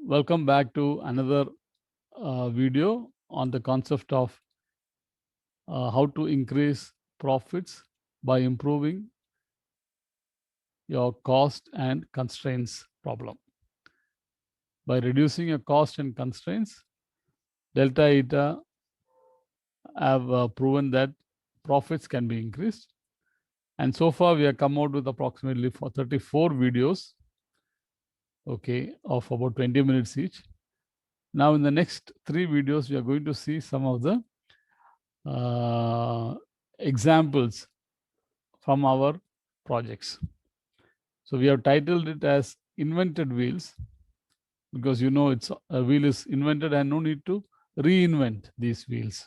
Welcome back to another video on the concept of how to increase profits by improving your cost and constraints problem. By reducing your cost and constraints, Delta Eta have proven that profits can be increased. And so far, we have come out with approximately 34 videos, okay, of about 20 minutes each. Now, in the next 3 videos, we are going to see some of the examples from our projects. So we have titled it as Invented Wheels, because it's a wheel is invented and no need to reinvent these wheels.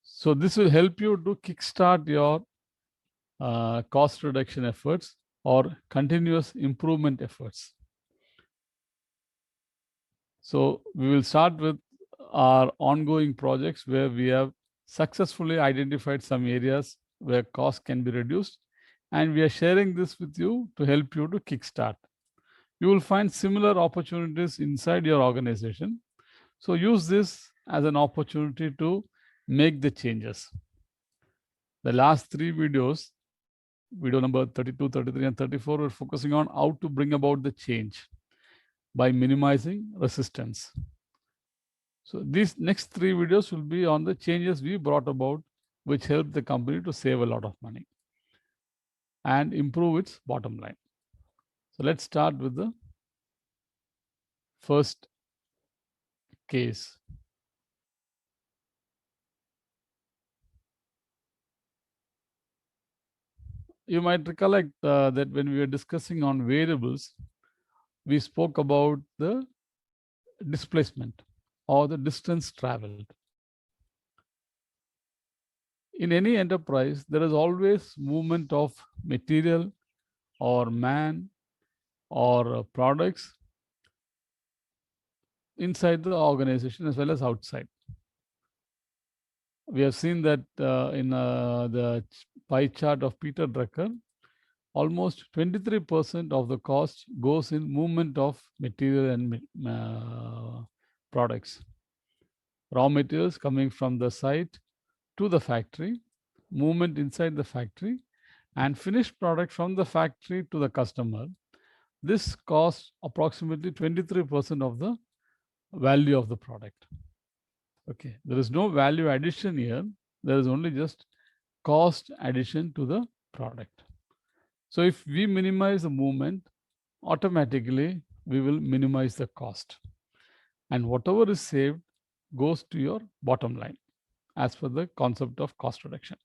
So this will help you to kickstart your cost reduction efforts or continuous improvement efforts. So we will start with our ongoing projects where we have successfully identified some areas where costs can be reduced, and we are sharing this with you to help you to kickstart. You will find similar opportunities inside your organization. So use this as an opportunity to make the changes. The last 3 videos, video number 32, 33, and 34, we're focusing on how to bring about the change by minimizing resistance. So these next 3 videos will be on the changes we brought about, which help the company to save a lot of money and improve its bottom line. So let's start with the first case. You might recollect that when we were discussing on variables, we spoke about the displacement or the distance traveled. In any enterprise, there is always movement of material or man or products inside the organization as well as outside. We have seen that in the pie chart of Peter Drucker, almost 23% of the cost goes in movement of material and products. Raw materials coming from the site to the factory, movement inside the factory, and finished product from the factory to the customer. This costs approximately 23% of the value of the product. Okay, there is no value addition here. There is only just cost addition to the product. So if we minimize the movement, automatically we will minimize the cost. And whatever is saved goes to your bottom line as per the concept of cost reduction.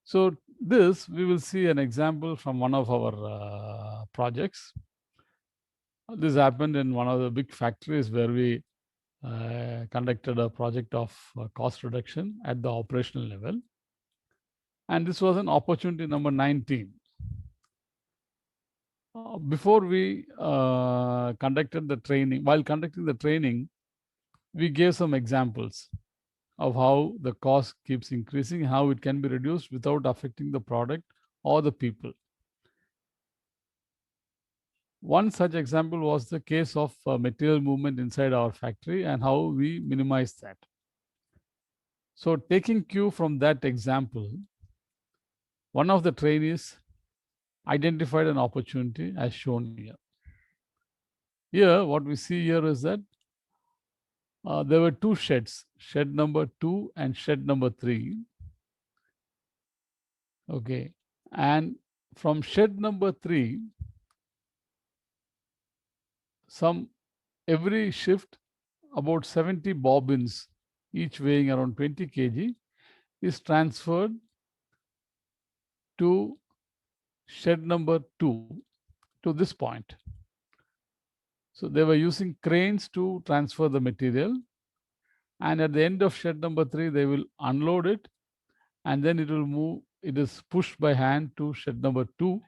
So this, we will see an example from one of our projects. This happened in one of the big factories where we conducted a project of cost reduction at the operational level. And this was an opportunity number 19. Before we conducted the training, while conducting the training, we gave some examples of how the cost keeps increasing, how it can be reduced without affecting the product or the people. One such example was the case of material movement inside our factory and how we minimize that. So taking cue from that example, one of the trainees identified an opportunity as shown here. Here, what we see here is that there were 2 sheds, shed number 2 and shed number 3. Okay, and from shed number 3, every shift about 70 bobbins, each weighing around 20 kg, is transferred to shed number 2 to this point. So they were using cranes to transfer the material, and at the end of shed number 3, they will unload it, and then it will move. It is pushed by hand to shed number 2,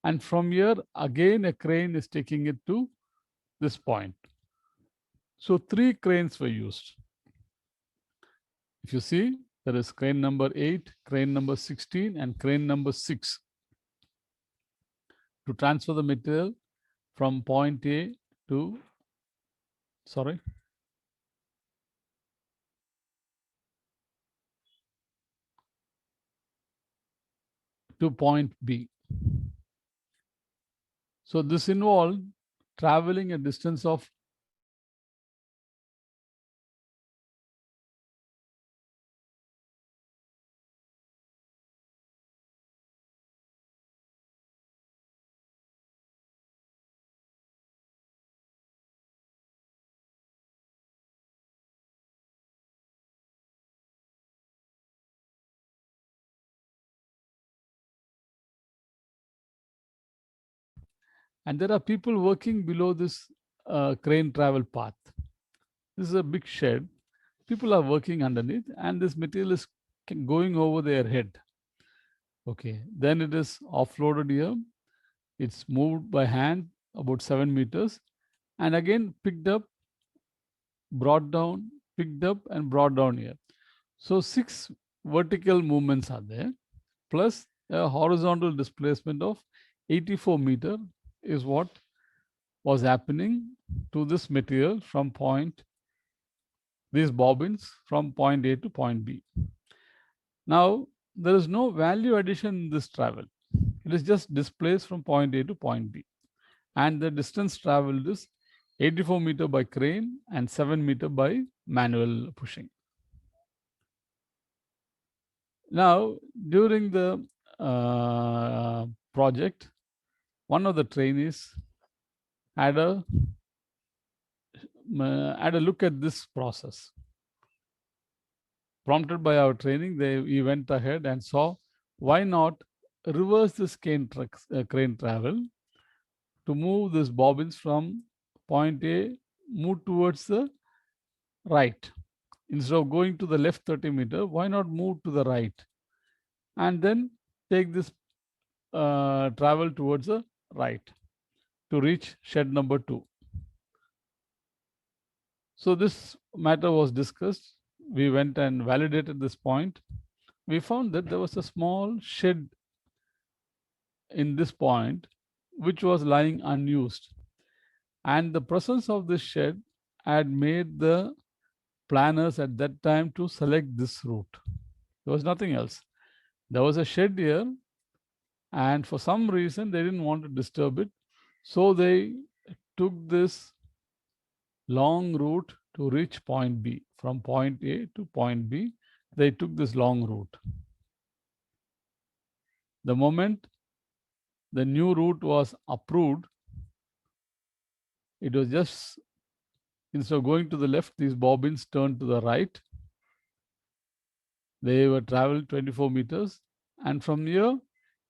and from here again a crane is taking it to this point. So 3 cranes were used. If you see, there is crane number 8, crane number 16, and crane number 6 to transfer the material from point A to, sorry, to point B. So this involved traveling a distance of and there are people working below this crane travel path. This is a big shed. People are working underneath, and this material is going over their head. Okay, then it is offloaded here. It's moved by hand about 7 meters, and again picked up, brought down, picked up, and brought down here. So 6 vertical movements are there, plus a horizontal displacement of 84 meter is what was happening to this material from these bobbins from point A to point B. Now, there is no value addition in this travel. It is just displaced from point A to point B. And the distance traveled is 84 meter by crane and 7 meter by manual pushing. Now, during the project, one of the trainees had a look at this process. Prompted by our training, he went ahead and saw why not reverse this crane travel to move these bobbins from point A, move towards the right. Instead of going to the left 30 meter, why not move to the right? And then take this travel towards the right to reach shed number 2. So this matter was discussed. We went and validated this point. We found that there was a small shed in this point which was lying unused. And the presence of this shed had made the planners at that time to select this route. There was nothing else. There was a shed here, and for some reason they didn't want to disturb it. So they took this long route to reach point B. From point A to point B, they took this long route. The moment the new route was approved, it was just, instead of going to the left, these bobbins turned to the right. They were traveled 24 meters, and from here,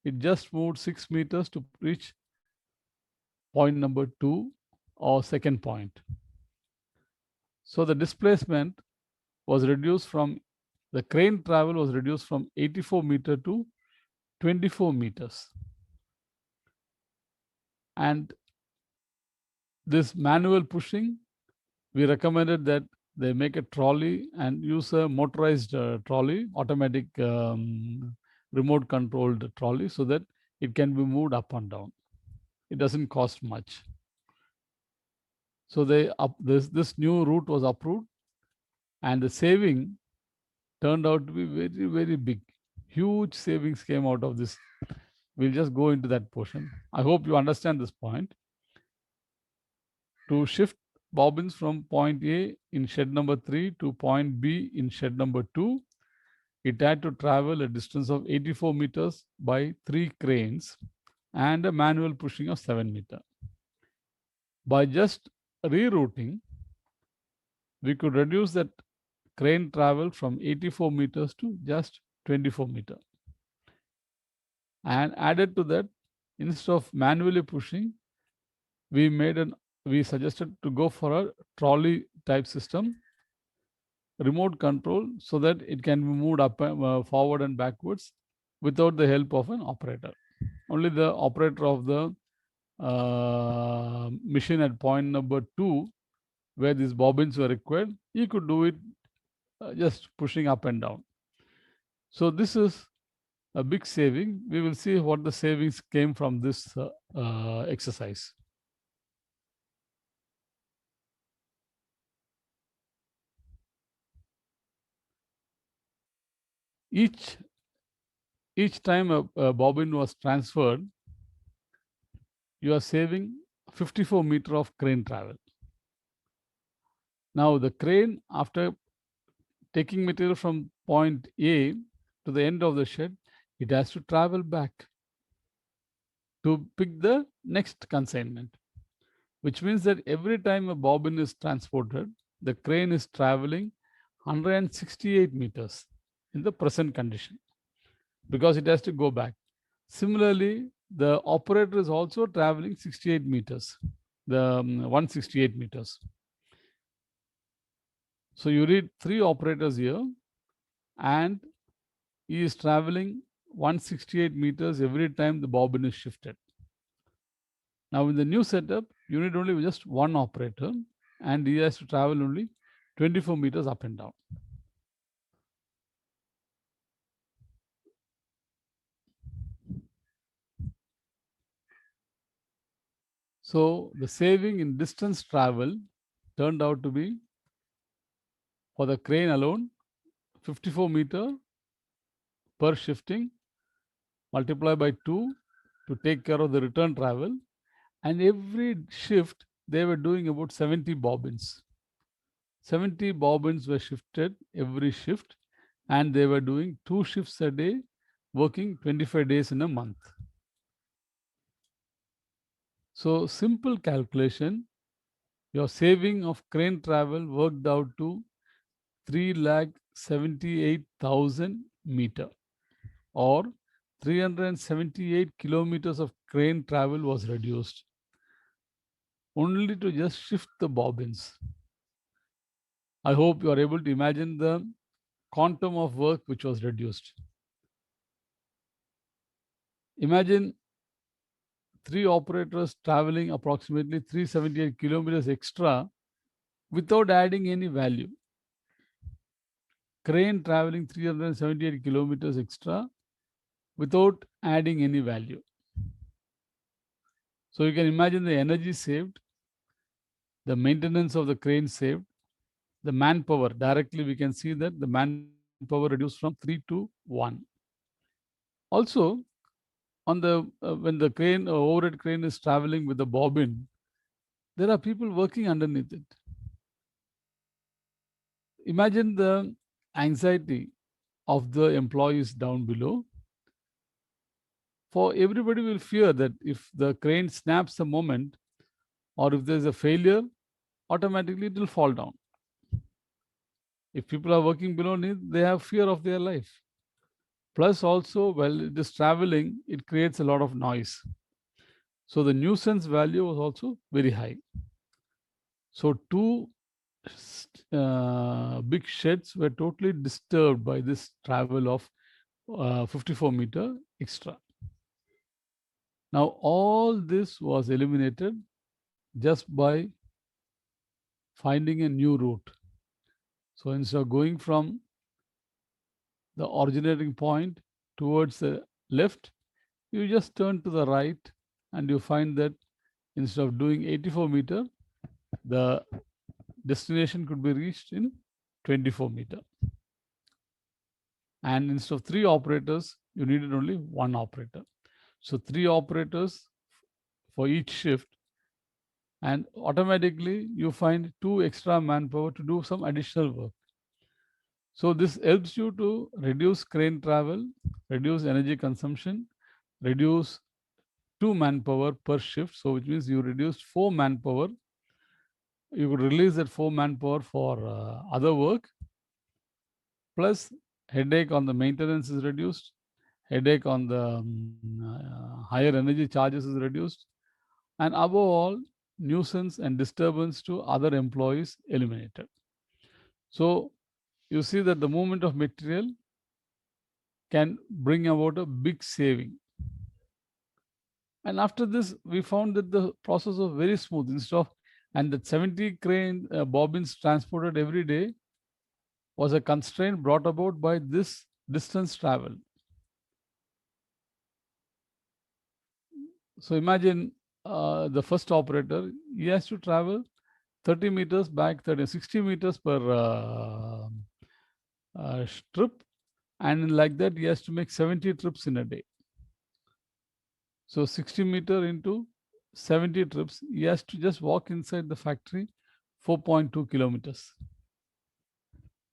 it just moved 6 meters to reach point number 2 or second point. So the displacement was reduced from, the crane travel was reduced from 84 meter to 24 meters. And this manual pushing, we recommended that they make a trolley and use a motorized trolley, automatic remote controlled trolley, so that it can be moved up and down. It doesn't cost much. So this new route was approved, and the saving turned out to be very, very big. Huge savings came out of this. We'll just go into that portion. I hope you understand this point. To shift bobbins from point A in shed number 3 to point B in shed number 2, it had to travel a distance of 84 meters by 3 cranes and a manual pushing of 7 meter. By just rerouting, we could reduce that crane travel from 84 meters to just 24 meter. And added to that, instead of manually pushing, we suggested to go for a trolley type system, remote control, so that it can be moved up, forward and backwards without the help of an operator. Only the operator of the machine at point number 2, where these bobbins were required, he could do it just pushing up and down. So this is a big saving. We will see what the savings came from this exercise. Each time a bobbin was transferred, you are saving 54 meter of crane travel. Now the crane, after taking material from point A to the end of the shed, it has to travel back to pick the next consignment, which means that every time a bobbin is transported, the crane is traveling 168 meters in the present condition because it has to go back. Similarly, the operator is also traveling 68 meters, the 168 meters. So you read 3 operators here, and he is traveling 168 meters every time the bobbin is shifted. Now in the new setup, you need only just one operator, and he has to travel only 24 meters up and down. So the saving in distance travel turned out to be, for the crane alone, 54 meter per shifting, multiply by 2 to take care of the return travel. And every shift, they were doing about 70 bobbins. 70 bobbins were shifted every shift, and they were doing 2 shifts a day, working 25 days in a month. So simple calculation, your saving of crane travel worked out to 3,78,000 meter, or 378 kilometers of crane travel was reduced only to just shift the bobbins. I hope you are able to imagine the quantum of work which was reduced. Imagine 3 operators traveling approximately 378 kilometers extra without adding any value. Crane traveling 378 kilometers extra without adding any value. So you can imagine the energy saved, the maintenance of the crane saved, the manpower. Directly we can see that the manpower reduced from 3 to 1. Also, on the when the crane overhead crane is traveling with the bobbin, there are people working underneath it. Imagine the anxiety of the employees down below. For everybody will fear that if the crane snaps a moment, or if there's a failure, automatically it will fall down. If people are working below, they have fear of their life. Plus also, while it is traveling, it creates a lot of noise. So the nuisance value was also very high. So 2 big sheds were totally disturbed by this travel of 54 meter extra. Now all this was eliminated just by finding a new route. So instead of going from the originating point towards the left, you just turn to the right, and you find that instead of doing 84 meter, the destination could be reached in 24 meter. And instead of 3 operators, you needed only 1 operator. So 3 operators for each shift, and automatically you find 2 extra manpower to do some additional work. So this helps you to reduce crane travel, reduce energy consumption, reduce 2 manpower per shift. So which means you reduced 4 manpower. You could release that 4 manpower for other work. Plus headache on the maintenance is reduced. Headache on the higher energy charges is reduced. And above all, nuisance and disturbance to other employees eliminated. So you see that the movement of material can bring about a big saving. And after this, we found that the process was very smooth. Instead of, and that 70 crane bobbins transported every day was a constraint brought about by this distance travel. So imagine the first operator, he has to travel 30 meters back, 60 meters per strip, And like that, he has to make 70 trips in a day. So 60 meter into 70 trips, he has to just walk inside the factory 4.2 kilometers.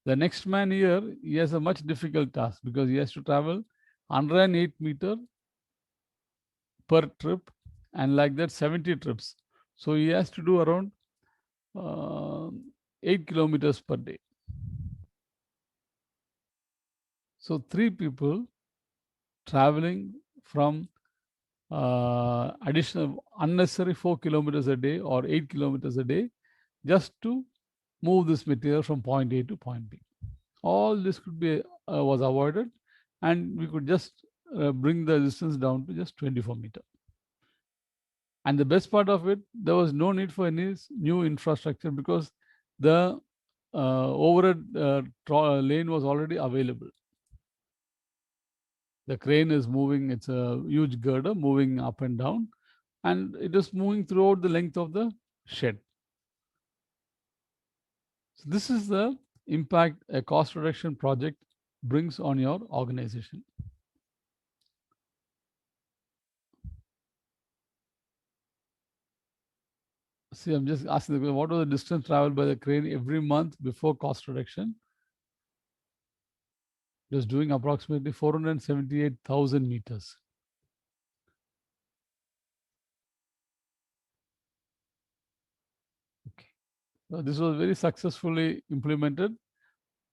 The next man here, he has a much difficult task because he has to travel 108 meter per trip, and like that 70 trips. So he has to do around uh, 8 kilometers per day. So 3 people traveling from additional unnecessary 4 kilometers a day or 8 kilometers a day just to move this material from point A to point B. All this could be was avoided, and we could just bring the distance down to just 24 meter. And the best part of it, there was no need for any new infrastructure because the overhead lane was already available. The crane is moving, it's a huge girder moving up and down, and it is moving throughout the length of the shed. So this is the impact a cost reduction project brings on your organization. See, I'm just asking the question, what was the distance traveled by the crane every month before cost reduction? It was doing approximately 478,000 meters. Okay. So this was very successfully implemented,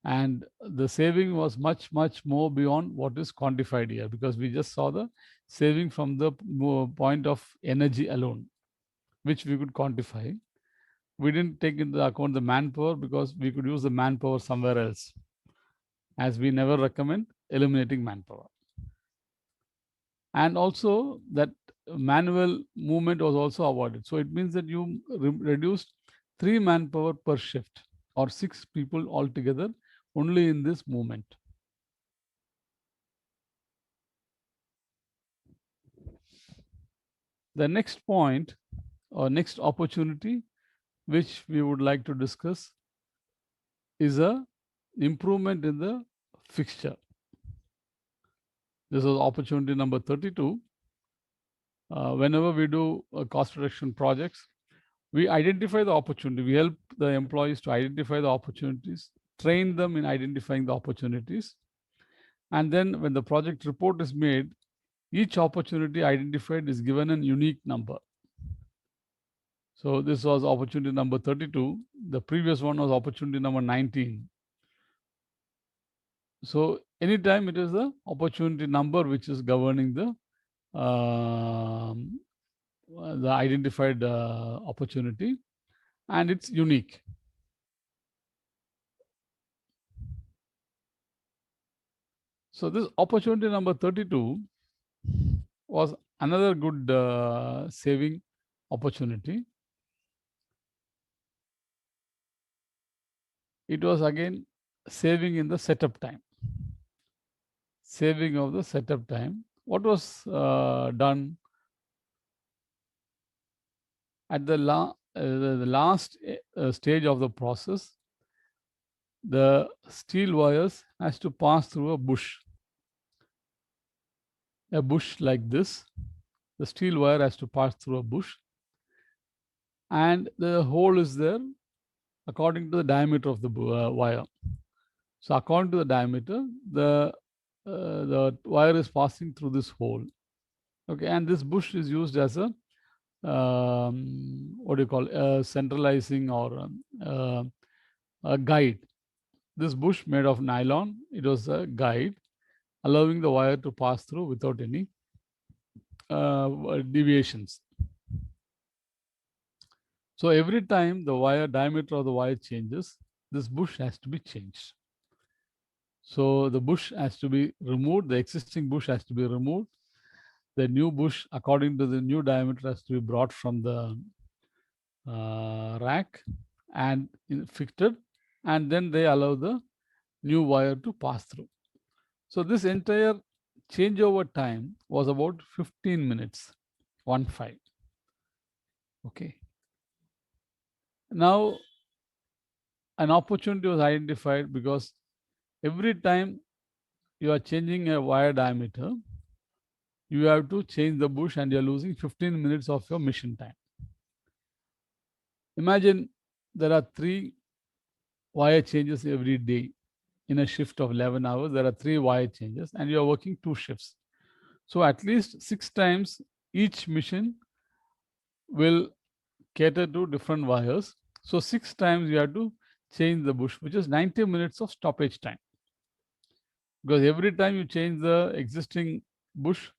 and the saving was much, much more beyond what is quantified here, because we just saw the saving from the point of energy alone, which we could quantify. We didn't take into account the manpower because we could use the manpower somewhere else, as we never recommend eliminating manpower. And also that manual movement was also avoided. So it means that you reduced 3 manpower per shift, or 6 people altogether only in this movement. The next point or next opportunity which we would like to discuss is a improvement in the fixture. This was opportunity number 32. Whenever we do cost reduction projects, we identify the opportunity. We help the employees to identify the opportunities, train them in identifying the opportunities. And then when the project report is made, each opportunity identified is given a unique number. So this was opportunity number 32. The previous one was opportunity number 19. So anytime it is the opportunity number which is governing the identified opportunity, and it's unique. So this opportunity number 32 was another good saving opportunity. It was again saving in the setup time. Saving of the setup time. What was done at the last stage of the process? The steel wires has to pass through a bush like this. The steel wire has to pass through a bush, and the hole is there according to the diameter of the wire. So according to the diameter, the wire is passing through this hole. Okay, and this bush is used as a what do you call, centralizing or a guide. This bush made of nylon, it was a guide allowing the wire to pass through without any deviations. So every time the wire diameter of the wire changes, this bush has to be changed. So the bush has to be removed, the existing bush has to be removed. The new bush, according to the new diameter, has to be brought from the rack and fixed, and then they allow the new wire to pass through. So this entire changeover time was about 15 minutes, 1-5. Okay. Now, an opportunity was identified because every time you are changing a wire diameter, you have to change the bush and you're losing 15 minutes of your mission time. Imagine there are 3 wire changes every day. In a shift of 11 hours, there are 3 wire changes and you are working 2 shifts. So at least 6 times each mission will cater to different wires. So 6 times you have to change the bush, which is 90 minutes of stoppage time. Because every time you change the existing bush,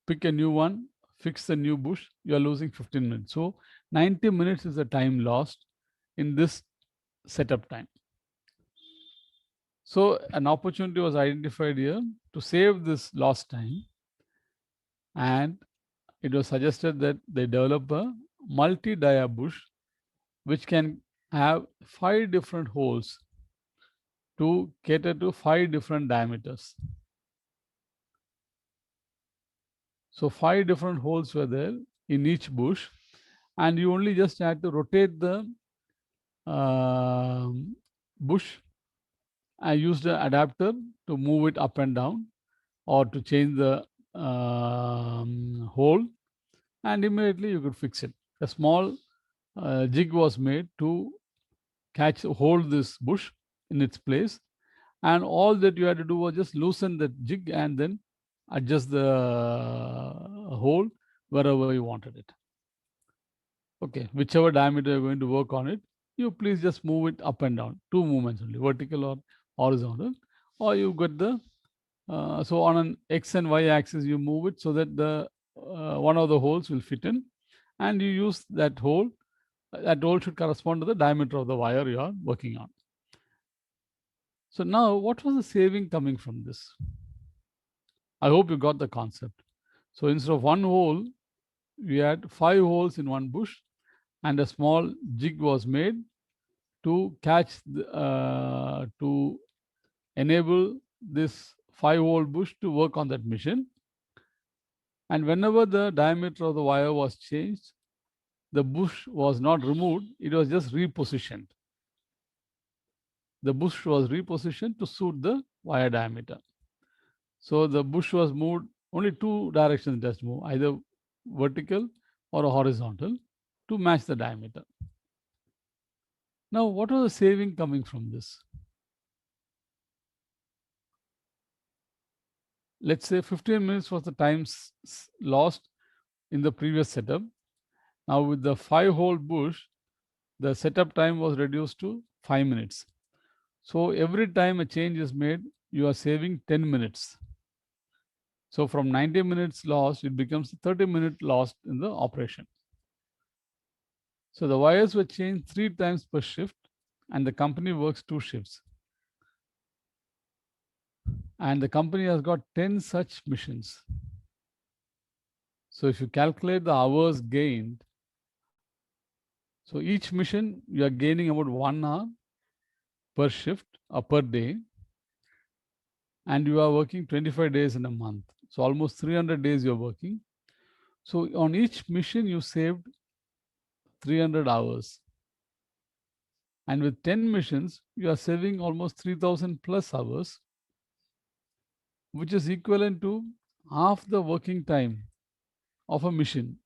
pick a new one, fix the new bush, you are losing 15 minutes. So 90 minutes is the time lost in this setup time. So an opportunity was identified here to save this lost time, and it was suggested that they develop a multi-dia bush which can have 5 different holes to cater to 5 different diameters. So 5 different holes were there in each bush, and you only just had to rotate the bush. I used an adapter to move it up and down or to change the hole, and immediately you could fix it. A small jig was made to hold this bush in its place, and all that you had to do was just loosen the jig and then adjust the hole wherever you wanted it. Okay, whichever diameter you're going to work on it, you please just move it up and down, 2 movements only, vertical or horizontal, or you get the so on an x and y axis you move it so that the one of the holes will fit in, and you use that hole. That hole should correspond to the diameter of the wire you are working on. So now, what was the saving coming from this? I hope you got the concept. So instead of one hole, we had 5 holes in one bush, and a small jig was made to to enable this 5-hole bush to work on that mission. And whenever the diameter of the wire was changed, the bush was not removed, it was just repositioned. The bush was repositioned to suit the wire diameter. So the bush was moved, only 2 directions it has to move, either vertical or horizontal, to match the diameter. Now, what was the saving coming from this? Let's say 15 minutes was the time lost in the previous setup. Now with the 5-hole bush, the setup time was reduced to 5 minutes. So every time a change is made, you are saving 10 minutes. So from 90 minutes lost, it becomes 30 minutes lost in the operation. So the wires were changed 3 times per shift, and the company works 2 shifts. And the company has got 10 such missions. So if you calculate the hours gained, so each mission you are gaining about 1 hour per shift or per day, and you are working 25 days in a month. So almost 300 days you're working. So on each mission you saved 300 hours. And with 10 missions, you are saving almost 3000 plus hours, which is equivalent to half the working time of a mission.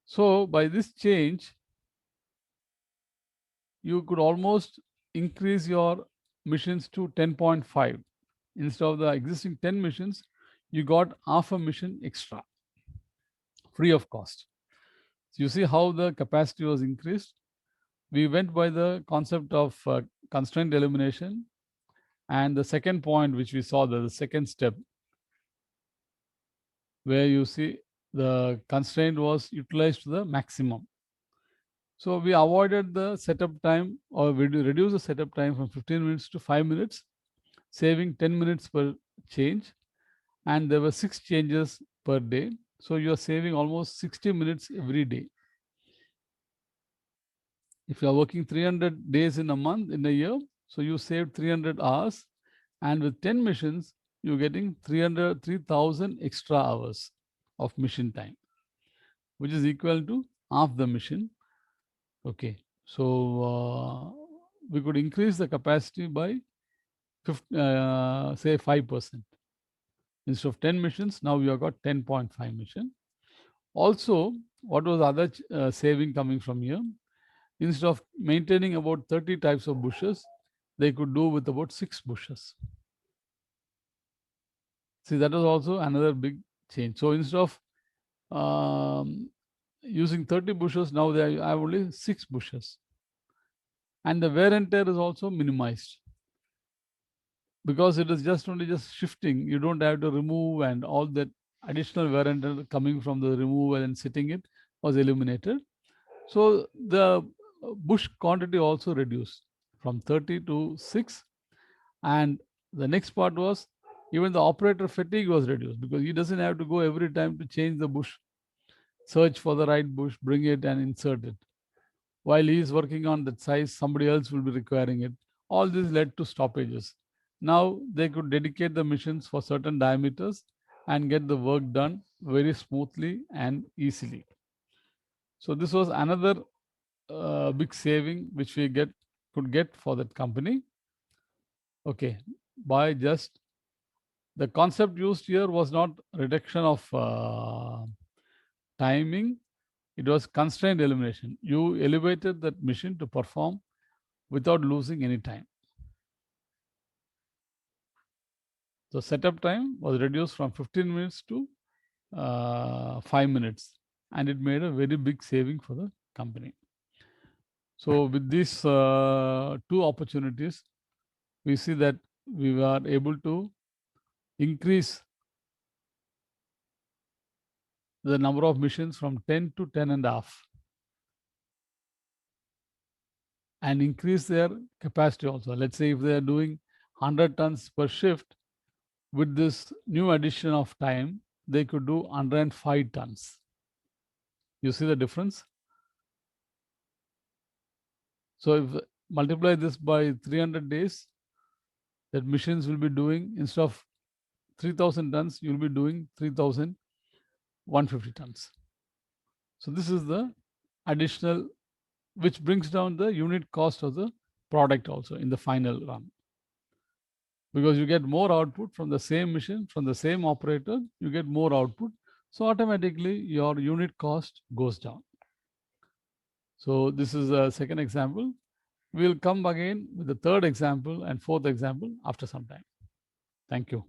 So by this change, you could almost increase your missions to 10.5. Instead of the existing 10 missions, you got half a mission extra, free of cost. So you see how the capacity was increased. We went by the concept of constraint elimination. And the second point, which we saw, the second step, where you see the constraint was utilized to the maximum. So we avoided the setup time, or we reduced the setup time from 15 minutes to 5 minutes, saving 10 minutes per change. And there were 6 changes per day. So you are saving almost 60 minutes every day. If you are working 300 days in a month, in a year, so you saved 300 hours. And with 10 missions, you're getting 3,000 extra hours of mission time, which is equal to half the mission. Okay, so we could increase the capacity by say 5%. Instead of 10 missions, now we have got 10.5 mission. Also, what was other saving coming from here? Instead of maintaining about 30 types of bushes, they could do with about 6 bushes. See, that was also another big change. So instead of using 30 bushes, now they have only 6 bushes. And the wear and tear is also minimized, because it is just shifting. You don't have to remove, and all that additional wear and tear coming from the removal and sitting it was eliminated. So the bush quantity also reduced from 30 to 6. And the next part was, even the operator fatigue was reduced, because he doesn't have to go every time to change the bush, search for the right bush, bring it and insert it. While he is working on that size, somebody else will be requiring it. All this led to stoppages. Now they could dedicate the missions for certain diameters and get the work done very smoothly and easily. So this was another big saving which we could get for that company. Okay, by just the concept used here was not reduction of timing, it was constraint elimination. You elevated that machine to perform without losing any time. So setup time was reduced from 15 minutes to 5 minutes, and it made a very big saving for the company. So with these two opportunities, we see that we were able to increase the number of missions from 10 to 10 and a half, and increase their capacity also. Let's say if they are doing 100 tons per shift, with this new addition of time, they could do 105 tons. You see the difference? So if multiply this by 300 days, that machines will be doing, instead of 3000 tons, you'll be doing 3150 tons. So this is the additional, which brings down the unit cost of the product also in the final run, because you get more output from the same machine, from the same operator, you get more output. So automatically your unit cost goes down. So this is a second example. We'll come again with the third example and fourth example after some time. Thank you.